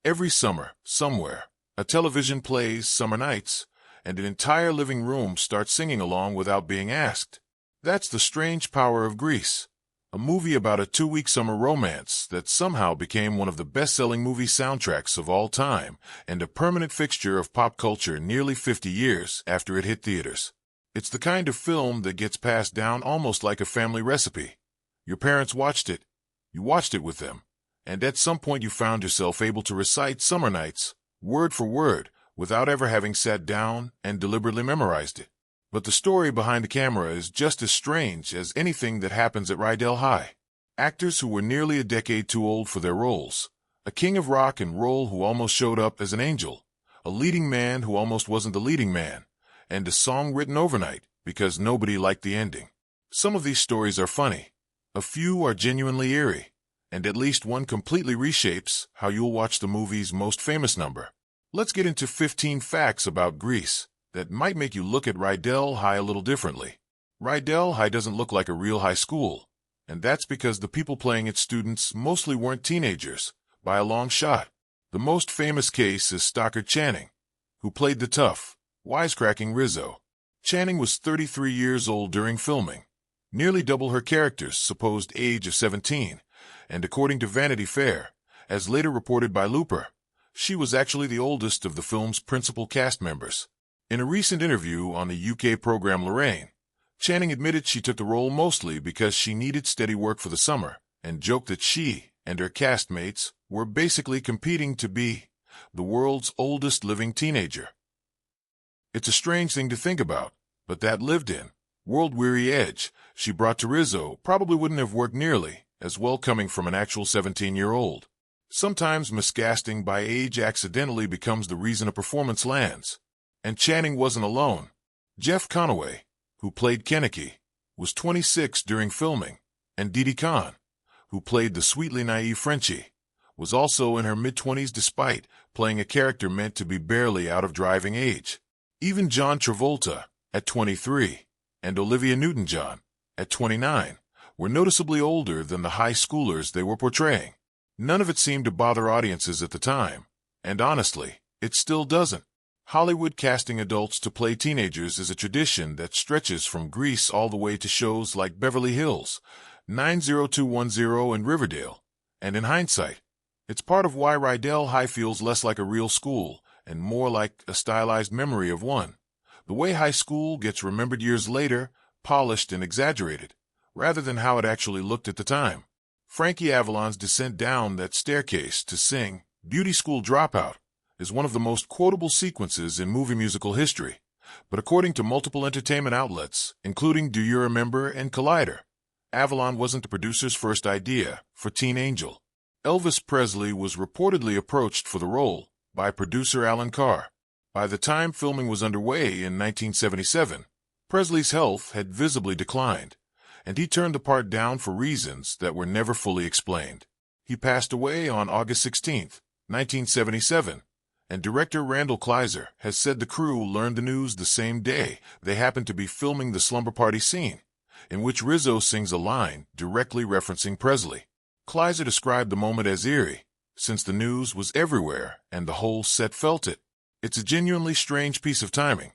Every summer, somewhere, a television plays Summer Nights, and an entire living room starts singing along without being asked. That's the strange power of Grease, a movie about a 2-week summer romance that somehow became one of the best-selling movie soundtracks of all time and a permanent fixture of pop culture nearly 50 years after it hit theaters. It's the kind of film that gets passed down almost like a family recipe. Your parents watched it, you watched it with them, and at some point you found yourself able to recite Summer Nights, word for word, without ever having sat down and deliberately memorized it. But the story behind the camera is just as strange as anything that happens at Rydell High. Actors who were nearly a decade too old for their roles, a king of rock and roll who almost showed up as an angel, a leading man who almost wasn't the leading man, and a song written overnight because nobody liked the ending. Some of these stories are funny, a few are genuinely eerie, and at least one completely reshapes how you'll watch the movie's most famous number. Let's get into 15 facts about Grease that might make you look at Rydell High a little differently. Rydell High doesn't look like a real high school, and that's because the people playing its students mostly weren't teenagers, by a long shot. The most famous case is Stockard Channing, who played the tough, wisecracking Rizzo. Channing was 33 years old during filming, nearly double her character's supposed age of 17, and according to Vanity Fair, as later reported by Looper, she was actually the oldest of the film's principal cast members. In a recent interview on the UK program Lorraine, Channing admitted she took the role mostly because she needed steady work for the summer, and joked that she and her castmates were basically competing to be the world's oldest living teenager. It's a strange thing to think about, but that lived-in, world-weary edge she brought to Rizzo probably wouldn't have worked nearly as well coming from an actual 17-year-old. Sometimes miscasting by age accidentally becomes the reason a performance lands. And Channing wasn't alone. Jeff Conaway, who played Kennedy, was 26 during filming, and Didi Khan, who played the sweetly naive Frenchie, was also in her mid-20s despite playing a character meant to be barely out of driving age. Even John Travolta, at 23, and Olivia Newton-John, at 29, were noticeably older than the high schoolers they were portraying. None of it seemed to bother audiences at the time, and honestly, it still doesn't. Hollywood casting adults to play teenagers is a tradition that stretches from Grease all the way to shows like Beverly Hills, 90210 and Riverdale. And in hindsight, it's part of why Rydell High feels less like a real school and more like a stylized memory of one. The way high school gets remembered years later, polished and exaggerated, rather than how it actually looked at the time. Frankie Avalon's descent down that staircase to sing Beauty School Dropout is one of the most quotable sequences in movie musical history, but according to multiple entertainment outlets, including Do You Remember and Collider, Avalon wasn't the producer's first idea for Teen Angel. Elvis Presley was reportedly approached for the role by producer Alan Carr. By the time filming was underway in 1977, Presley's health had visibly declined, and he turned the part down for reasons that were never fully explained. He passed away on August 16, 1977, and director Randall Kleiser has said the crew learned the news the same day they happened to be filming the slumber party scene, in which Rizzo sings a line directly referencing Presley. Kleiser described the moment as eerie, since the news was everywhere and the whole set felt it. It's a genuinely strange piece of timing,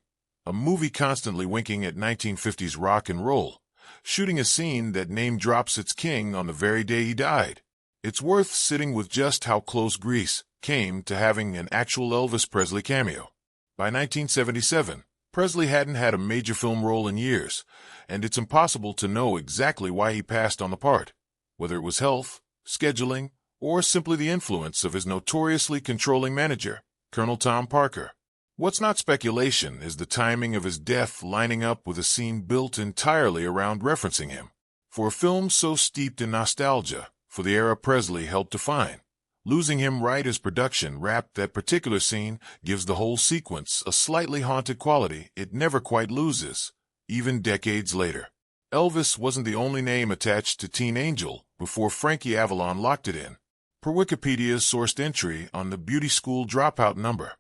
a movie constantly winking at 1950s rock and roll, shooting a scene that name-drops its king on the very day he died. It's worth sitting with just how close Grease came to having an actual Elvis Presley cameo. By 1977, Presley hadn't had a major film role in years, and it's impossible to know exactly why he passed on the part, whether it was health, scheduling, or simply the influence of his notoriously controlling manager, Colonel Tom Parker. What's not speculation is the timing of his death lining up with a scene built entirely around referencing him. For a film so steeped in nostalgia for the era Presley helped define, losing him right as production wrapped that particular scene gives the whole sequence a slightly haunted quality it never quite loses, even decades later. Elvis wasn't the only name attached to Teen Angel before Frankie Avalon locked it in. Per Wikipedia's sourced entry on the Beauty School Dropout number,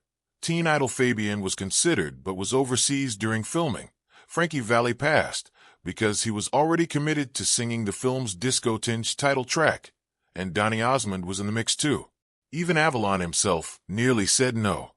Teen Idol Fabian was considered but was overseas during filming. Frankie Valli passed because he was already committed to singing the film's disco-tinged title track, and Donny Osmond was in the mix too. Even Avalon himself nearly said no.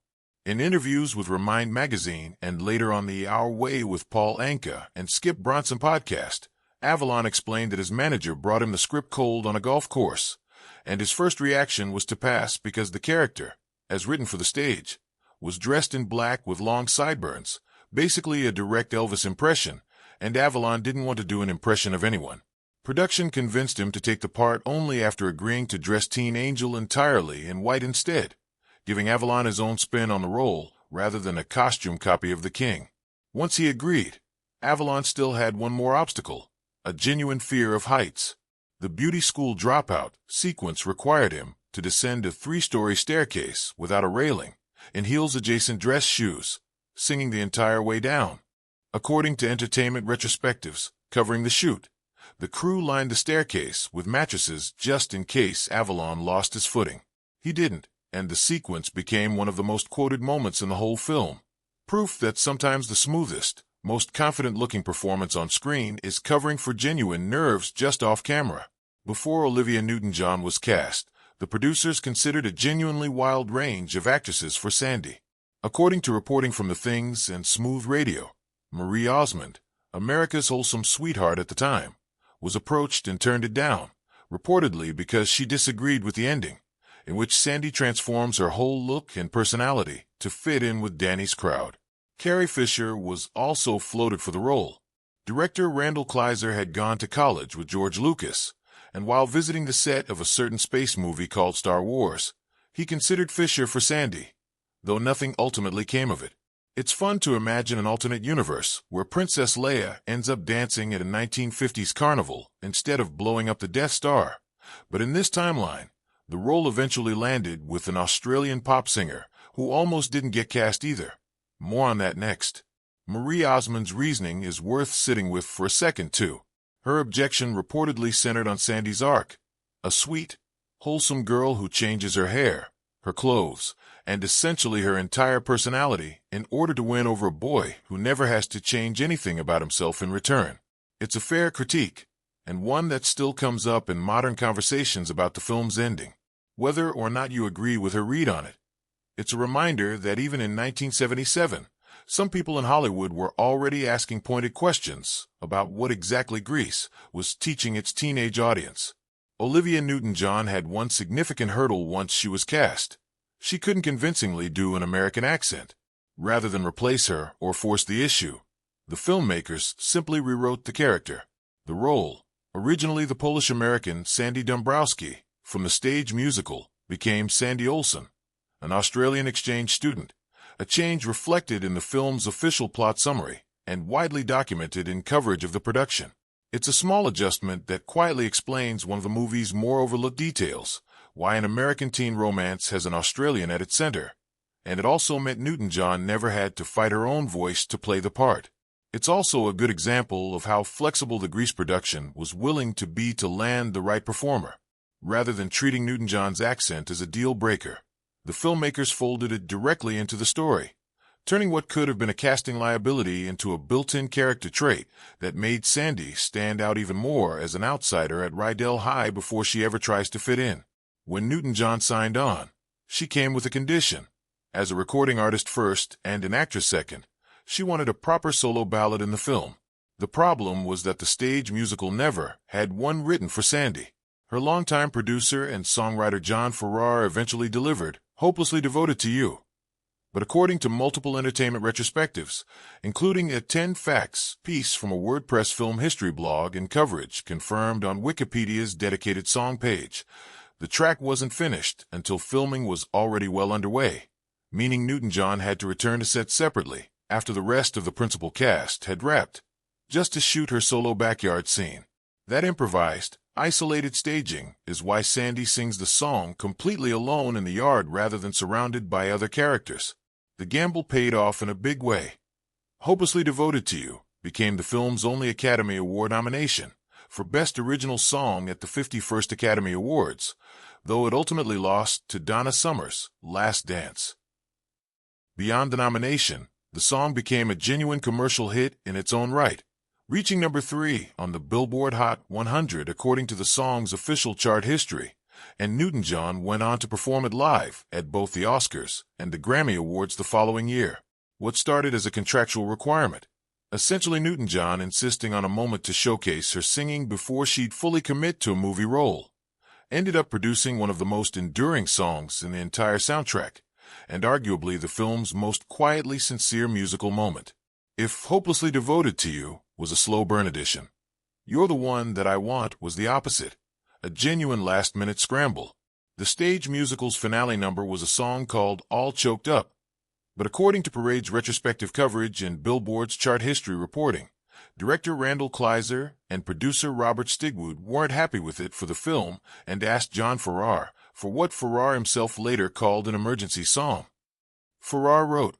In interviews with Remind magazine and later on the Our Way with Paul Anka and Skip Bronson podcast, Avalon explained that his manager brought him the script cold on a golf course, and his first reaction was to pass because the character, as written for the stage, was dressed in black with long sideburns, basically a direct Elvis impression, and Avalon didn't want to do an impression of anyone. Production convinced him to take the part only after agreeing to dress Teen Angel entirely in white instead, giving Avalon his own spin on the role rather than a costume copy of the King. Once he agreed, Avalon still had one more obstacle, a genuine fear of heights. The beauty school dropout sequence required him to descend a 3-story staircase without a railing, in heels-adjacent dress shoes, singing the entire way down. According to entertainment retrospectives covering the shoot, the crew lined the staircase with mattresses just in case Avalon lost his footing. He didn't, and the sequence became one of the most quoted moments in the whole film. Proof that sometimes the smoothest, most confident-looking performance on screen is covering for genuine nerves just off camera. Before Olivia Newton-John was cast, the producers considered a genuinely wild range of actresses for Sandy. According to reporting from The Things and Smooth Radio, Marie Osmond, America's wholesome sweetheart at the time, was approached and turned it down, reportedly because she disagreed with the ending, in which Sandy transforms her whole look and personality to fit in with Danny's crowd. Carrie Fisher was also floated for the role. Director Randall Kleiser had gone to college with George Lucas, and while visiting the set of a certain space movie called Star Wars, he considered Fisher for Sandy, though nothing ultimately came of it. It's fun to imagine an alternate universe where Princess Leia ends up dancing at a 1950s carnival instead of blowing up the Death Star, but in this timeline, the role eventually landed with an Australian pop singer who almost didn't get cast either. More on that next. Marie Osmond's reasoning is worth sitting with for a second, too. Her objection reportedly centered on Sandy's arc, a sweet, wholesome girl who changes her hair, her clothes, and essentially her entire personality in order to win over a boy who never has to change anything about himself in return. It's a fair critique, and one that still comes up in modern conversations about the film's ending, whether or not you agree with her read on it. It's a reminder that even in 1977, some people in Hollywood were already asking pointed questions about what exactly Grease was teaching its teenage audience. Olivia Newton-John had one significant hurdle once she was cast. She couldn't convincingly do an American accent. Rather than replace her or force the issue, the filmmakers simply rewrote the character. The role, originally the Polish-American Sandy Dombrowski from the stage musical, became Sandy Olsen, an Australian exchange student, a change reflected in the film's official plot summary and widely documented in coverage of the production. It's a small adjustment that quietly explains one of the movie's more overlooked details, why an American teen romance has an Australian at its center, and it also meant Newton-John never had to fight her own voice to play the part. It's also a good example of how flexible the Grease production was willing to be to land the right performer. Rather than treating Newton-John's accent as a deal-breaker, the filmmakers folded it directly into the story, turning what could have been a casting liability into a built-in character trait that made Sandy stand out even more as an outsider at Rydell High before she ever tries to fit in. When Newton-John signed on, she came with a condition. As a recording artist first and an actress second, she wanted a proper solo ballad in the film. The problem was that the stage musical never had one written for Sandy. Her longtime producer and songwriter John Farrar eventually delivered Hopelessly Devoted to You. But according to multiple entertainment retrospectives, including a 10 Facts piece from a WordPress film history blog and coverage confirmed on Wikipedia's dedicated song page, the track wasn't finished until filming was already well underway, meaning Newton-John had to return to set separately after the rest of the principal cast had wrapped, just to shoot her solo backyard scene. That improvised, isolated staging is why Sandy sings the song completely alone in the yard rather than surrounded by other characters. The gamble paid off in a big way. Hopelessly Devoted to You became the film's only Academy Award nomination for Best Original Song at the 51st Academy Awards, though it ultimately lost to Donna Summer's Last Dance. Beyond the nomination, the song became a genuine commercial hit in its own right, reaching number 3 on the Billboard Hot 100 according to the song's official chart history, and Newton-John went on to perform it live at both the Oscars and the Grammy Awards the following year. What started as a contractual requirement, essentially Newton-John insisting on a moment to showcase her singing before she'd fully commit to a movie role, ended up producing one of the most enduring songs in the entire soundtrack, and arguably the film's most quietly sincere musical moment. If Hopelessly Devoted to You was a slow burn edition, You're the One That I Want was the opposite, a genuine last-minute scramble. The stage musical's finale number was a song called All Choked Up, but according to Parade's retrospective coverage and Billboard's chart history reporting, director Randall Kleiser and producer Robert Stigwood weren't happy with it for the film and asked John Farrar for what Farrar himself later called an emergency song. Farrar wrote,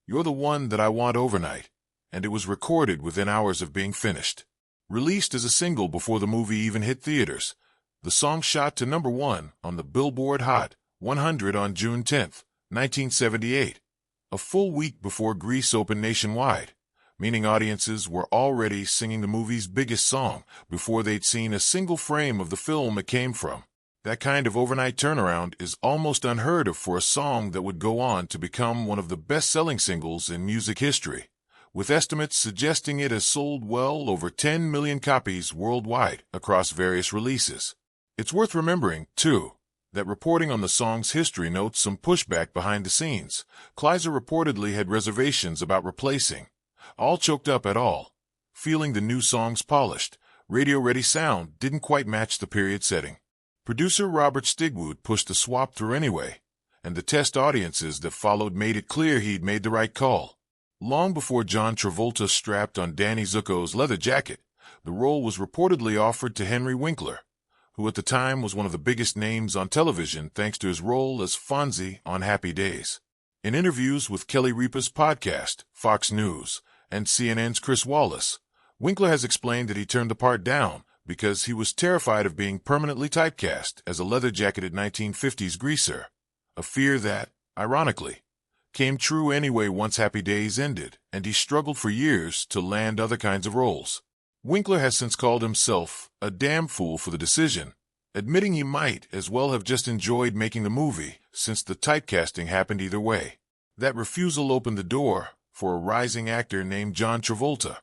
"You're the One That I Want overnight," and it was recorded within hours of being finished. Released as a single before the movie even hit theaters, the song shot to #1 on the Billboard Hot 100 on June 10, 1978, a full week before Grease opened nationwide, meaning audiences were already singing the movie's biggest song before they'd seen a single frame of the film it came from. That kind of overnight turnaround is almost unheard of for a song that would go on to become one of the best-selling singles in music history, with estimates suggesting it has sold well over 10 million copies worldwide across various releases. It's worth remembering, too, that reporting on the song's history notes some pushback behind the scenes. Kleiser reportedly had reservations about replacing All Choked Up at all, feeling the new song's polished, radio-ready sound didn't quite match the period setting. Producer Robert Stigwood pushed the swap through anyway, and the test audiences that followed made it clear he'd made the right call. Long before John Travolta strapped on Danny Zuko's leather jacket, the role was reportedly offered to Henry Winkler, who at the time was one of the biggest names on television thanks to his role as Fonzie on Happy Days. In interviews with Kelly Ripa's podcast, Fox News, and CNN's Chris Wallace, Winkler has explained that he turned the part down because he was terrified of being permanently typecast as a leather-jacketed 1950s greaser, a fear that, ironically, came true anyway once Happy Days ended, and he struggled for years to land other kinds of roles. Winkler has since called himself a damn fool for the decision, admitting he might as well have just enjoyed making the movie since the typecasting happened either way. That refusal opened the door for a rising actor named John Travolta,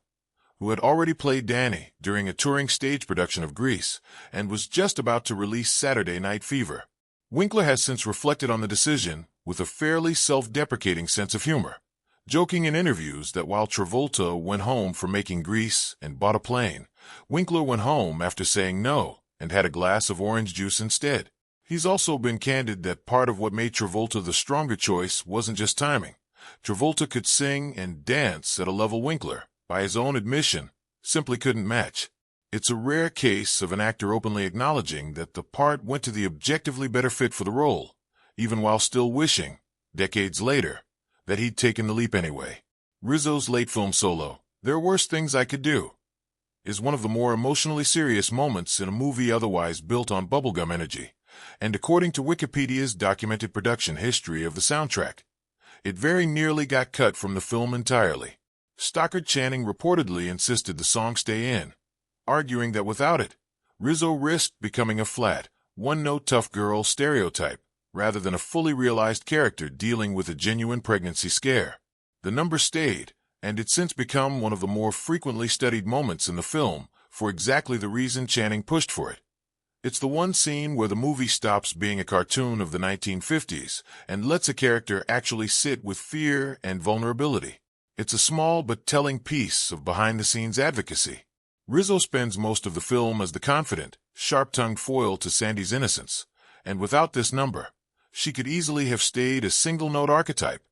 who had already played Danny during a touring stage production of Grease and was just about to release Saturday Night Fever. Winkler has since reflected on the decision with a fairly self-deprecating sense of humor, joking in interviews that while Travolta went home for making Grease and bought a plane, Winkler went home after saying no and had a glass of orange juice instead. He's also been candid that part of what made Travolta the stronger choice wasn't just timing. Travolta could sing and dance at a level Winkler, by his own admission, simply couldn't match. It's a rare case of an actor openly acknowledging that the part went to the objectively better fit for the role, even while still wishing, decades later, that he'd taken the leap anyway. Rizzo's late film solo, There Are Worse Things I Could Do, is one of the more emotionally serious moments in a movie otherwise built on bubblegum energy, and according to Wikipedia's documented production history of the soundtrack, it very nearly got cut from the film entirely. Stockard Channing reportedly insisted the song stay in, arguing that without it, Rizzo risked becoming a flat, one-note tough girl stereotype, rather than a fully realized character dealing with a genuine pregnancy scare. The number stayed, and it's since become one of the more frequently studied moments in the film for exactly the reason Channing pushed for it. It's the one scene where the movie stops being a cartoon of the 1950s and lets a character actually sit with fear and vulnerability. It's a small but telling piece of behind-the-scenes advocacy. Rizzo spends most of the film as the confident, sharp-tongued foil to Sandy's innocence, and without this number, she could easily have stayed a single-note archetype,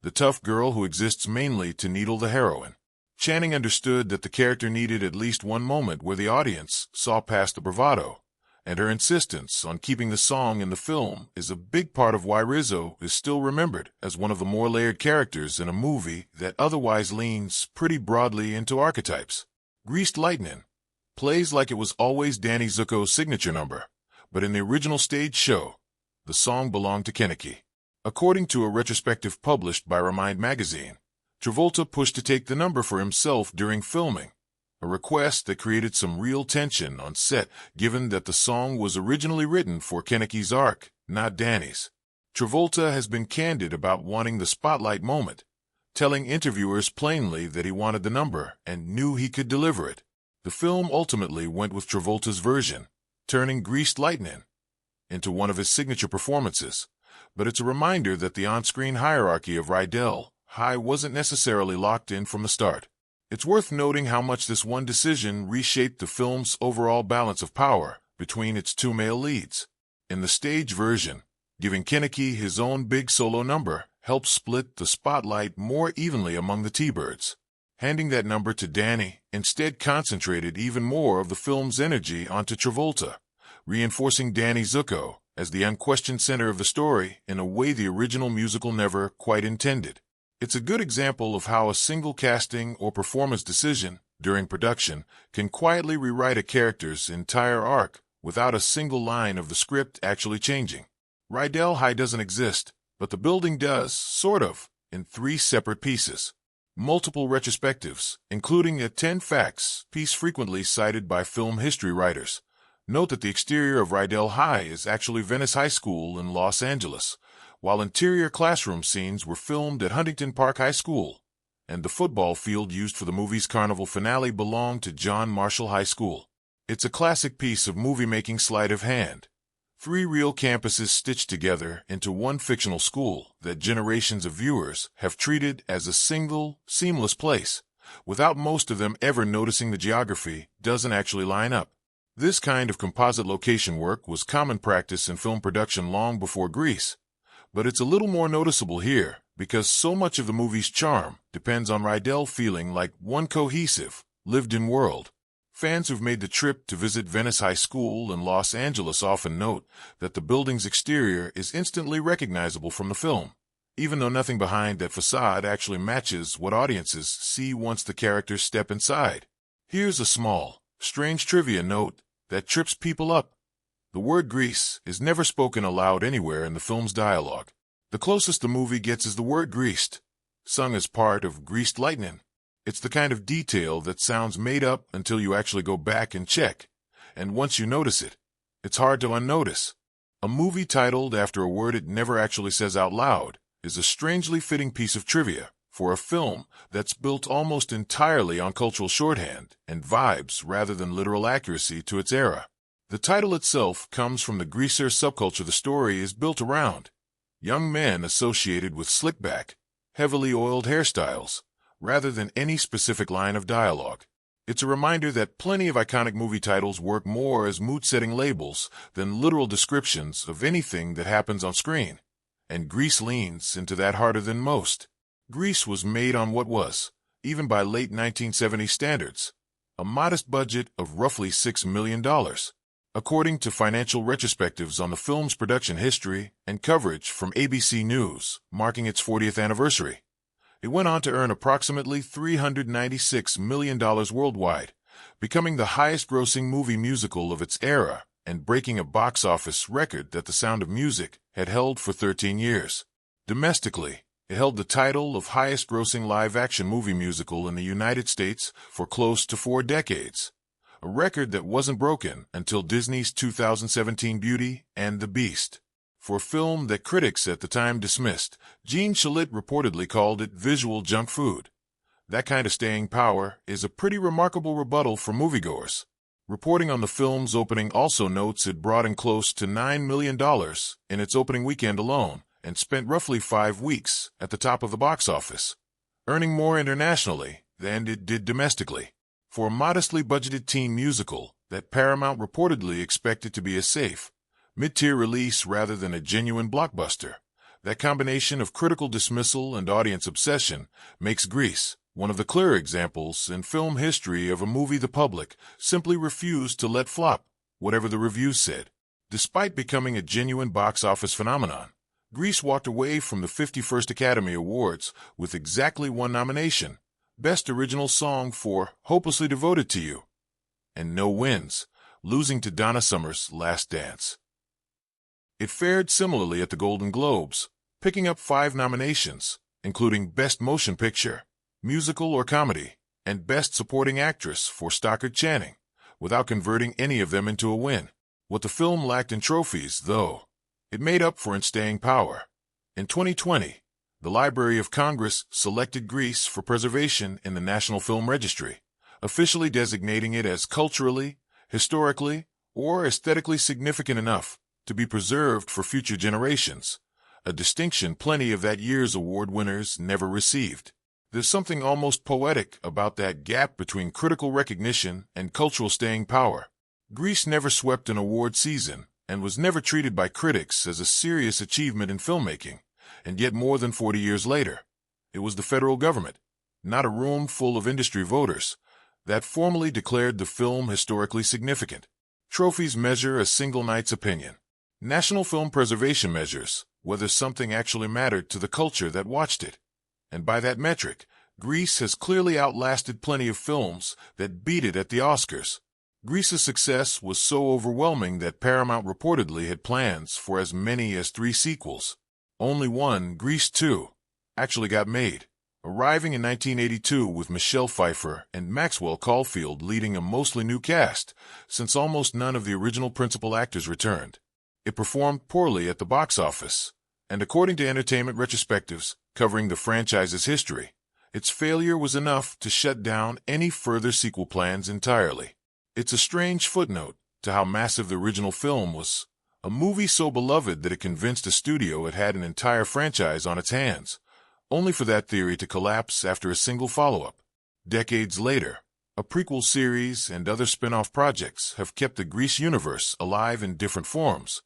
the tough girl who exists mainly to needle the heroine. Channing understood that the character needed at least one moment where the audience saw past the bravado, and her insistence on keeping the song in the film is a big part of why Rizzo is still remembered as one of the more layered characters in a movie that otherwise leans pretty broadly into archetypes. Greased Lightnin' plays like it was always Danny Zuko's signature number, but in the original stage show, the song belonged to Kenickie. According to a retrospective published by Remind magazine, Travolta pushed to take the number for himself during filming, a request that created some real tension on set, given that the song was originally written for Kenicki's arc, not Danny's. Travolta has been candid about wanting the spotlight moment, telling interviewers plainly that he wanted the number and knew he could deliver it. The film ultimately went with Travolta's version, turning Greased Lightning into one of his signature performances. But it's a reminder that the on-screen hierarchy of Rydell High wasn't necessarily locked in from the start. It's worth noting how much this one decision reshaped the film's overall balance of power between its two male leads. In the stage version, giving Kenicki his own big solo number helped split the spotlight more evenly among the T-Birds. Handing that number to Danny instead concentrated even more of the film's energy onto Travolta, reinforcing Danny Zuko as the unquestioned center of the story in a way the original musical never quite intended. It's a good example of how a single casting or performance decision during production can quietly rewrite a character's entire arc without a single line of the script actually changing. Rydell High doesn't exist, but the building does, sort of, in 3 separate pieces. Multiple retrospectives, including a 10 Facts piece frequently cited by film history writers, note that the exterior of Rydell High is actually Venice High School in Los Angeles, while interior classroom scenes were filmed at Huntington Park High School, and the football field used for the movie's carnival finale belonged to John Marshall High School. It's a classic piece of movie-making sleight of hand. 3 real campuses stitched together into one fictional school that generations of viewers have treated as a single, seamless place, without most of them ever noticing the geography doesn't actually line up. This kind of composite location work was common practice in film production long before Grease, but it's a little more noticeable here because so much of the movie's charm depends on Rydell feeling like one cohesive, lived-in world. Fans who've made the trip to visit Venice High School in Los Angeles often note that the building's exterior is instantly recognizable from the film, even though nothing behind that facade actually matches what audiences see once the characters step inside. Here's a small, strange trivia note that trips people up. The word grease is never spoken aloud anywhere in the film's dialogue. The closest the movie gets is the word greased, sung as part of Greased Lightning. It's the kind of detail that sounds made up until you actually go back and check, and once you notice it, it's hard to unnotice. A movie titled after a word it never actually says out loud is a strangely fitting piece of trivia for a film that's built almost entirely on cultural shorthand and vibes rather than literal accuracy to its era. The title itself comes from the greaser subculture the story is built around. Young men associated with slick-back, heavily oiled hairstyles, rather than any specific line of dialogue. It's a reminder that plenty of iconic movie titles work more as mood-setting labels than literal descriptions of anything that happens on screen, and Grease leans into that harder than most. Grease was made on what was, even by late 1970s standards, a modest budget of roughly $6 million. According to financial retrospectives on the film's production history and coverage from ABC News, marking its 40th anniversary, it went on to earn approximately $396 million worldwide, becoming the highest-grossing movie musical of its era and breaking a box office record that The Sound of Music had held for 13 years. Domestically, it held the title of highest-grossing live-action movie musical in the United States for close to 4 decades. A record that wasn't broken until Disney's 2017 Beauty and the Beast. For a film that critics at the time dismissed, Gene Shalit reportedly called it visual junk food. That kind of staying power is a pretty remarkable rebuttal for moviegoers. Reporting on the film's opening also notes it brought in close to $9 million in its opening weekend alone and spent roughly 5 weeks at the top of the box office, earning more internationally than it did domestically. For a modestly budgeted teen musical that Paramount reportedly expected to be a safe, mid-tier release rather than a genuine blockbuster, that combination of critical dismissal and audience obsession makes Grease one of the clear examples in film history of a movie the public simply refused to let flop, whatever the reviews said. Despite becoming a genuine box office phenomenon, Grease walked away from the 51st Academy Awards with exactly 1 nomination, Best Original Song for Hopelessly Devoted to You, and no wins, losing to Donna Summer's Last Dance. It fared similarly at the Golden Globes, picking up 5 nominations, including Best Motion Picture, Musical or Comedy, and Best Supporting Actress for Stockard Channing, without converting any of them into a win. What the film lacked in trophies, though, it made up for in staying power. In 2020, the Library of Congress selected Grease for preservation in the National Film Registry, officially designating it as culturally, historically, or aesthetically significant enough to be preserved for future generations, a distinction plenty of that year's award winners never received. There's something almost poetic about that gap between critical recognition and cultural staying power. Grease never swept an award season and was never treated by critics as a serious achievement in filmmaking, and yet more than 40 years later, it was the federal government, not a room full of industry voters, that formally declared the film historically significant. Trophies measure a single night's opinion. National Film Preservation measures whether something actually mattered to the culture that watched it. And by that metric, Grease has clearly outlasted plenty of films that beat it at the Oscars. Grease's success was so overwhelming that Paramount reportedly had plans for as many as 3 sequels. Only one, Grease 2, actually got made, arriving in 1982 with Michelle Pfeiffer and Maxwell Caulfield leading a mostly new cast, since almost none of the original principal actors returned. It performed poorly at the box office, and according to Entertainment Retrospectives covering the franchise's history, its failure was enough to shut down any further sequel plans entirely. It's a strange footnote to how massive the original film was, a movie so beloved that it convinced a studio it had an entire franchise on its hands, only for that theory to collapse after a single follow-up. Decades later, a prequel series and other spin-off projects have kept the Grease universe alive in different forms,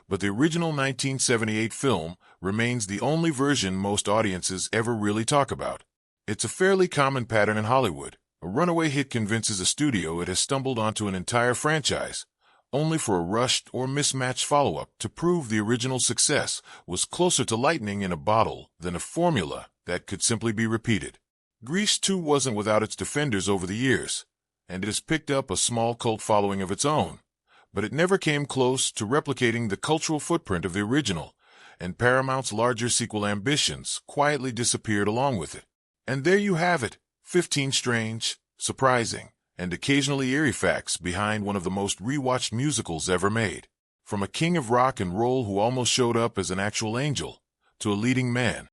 but the original 1978 film remains the only version most audiences ever really talk about. It's a fairly common pattern in Hollywood. A runaway hit convinces a studio it has stumbled onto an entire franchise, only for a rushed or mismatched follow-up to prove the original success was closer to lightning in a bottle than a formula that could simply be repeated. Grease 2 wasn't without its defenders over the years, and it has picked up a small cult following of its own, but it never came close to replicating the cultural footprint of the original, and Paramount's larger sequel ambitions quietly disappeared along with it. And there you have it, 15 strange, surprising, and occasionally eerie facts behind one of the most rewatched musicals ever made. From a king of rock and roll who almost showed up as an actual angel, to a leading man